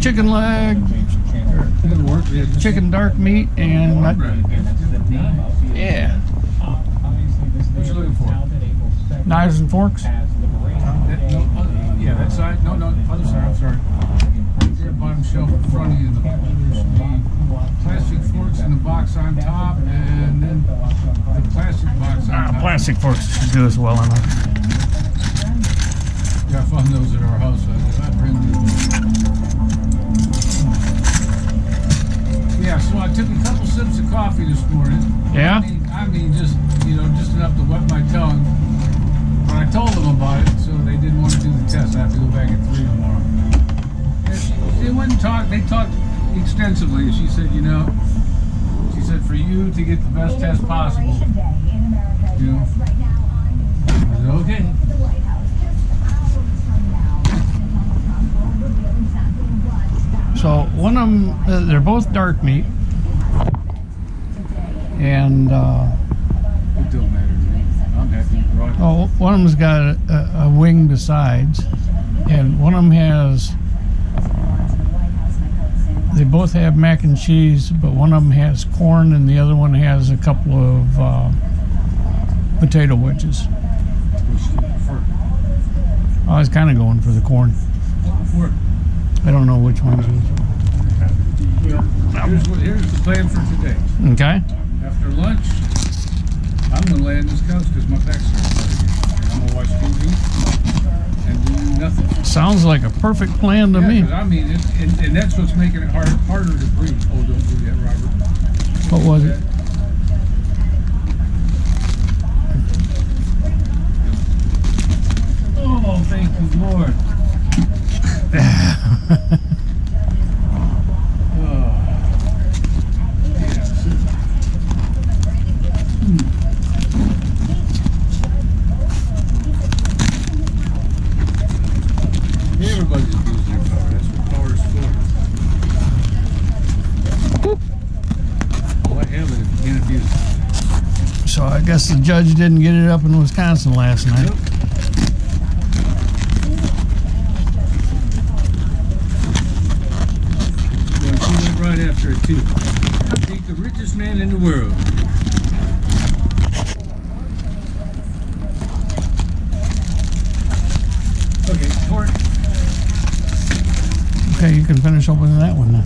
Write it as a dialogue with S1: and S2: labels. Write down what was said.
S1: chicken leg, chicken dark meat, and yeah,
S2: What you looking for?
S1: knives and forks.
S2: Yeah, that side. No, other side. I'm sorry. There, bottom shelf in front of you. There's the plastic forks in the box on top, and then the plastic box on top.
S1: Plastic forks should do us well enough.
S2: Yeah, I found those at our house. I bring them. Yeah, so I took a couple sips of coffee this morning.
S1: Yeah?
S2: I mean, just enough to wet my tongue. But I told them about it, so they didn't want to do the test. I have to go back at 3 tomorrow. And they went and talked. They talked extensively. She said, for you to get the best test possible, I said, okay.
S1: So one of them, they're both dark meat, and
S2: It don't matter to me. I'm happy to brought it.
S1: one of them's got a wing besides, and one of them has. They both have mac and cheese, but one of them has corn, and the other one has a couple of potato wedges.
S2: Which do you prefer?
S1: I was kind of going for the corn.
S2: Where?
S1: I don't know which one's which.
S2: Well, here's the plan for today.
S1: Okay.
S2: After lunch, I'm going to lay on this couch because my back's hurting. And I'm going to watch TV and do nothing.
S1: Sounds like a perfect plan to me.
S2: 'Cause I mean, and that's what's making it harder to breathe. Oh, don't do that, Robert.
S1: What was it?
S2: Oh, thank you, Lord. Everybody's abusing their power. That's what power is for. Why have it if you can't abuse it?
S1: So I guess the judge didn't get it up in Wisconsin last night.
S2: Nope. Well, she went right after it too. I think the richest man in the world. Okay, Court.
S1: Okay, you can finish opening that one then.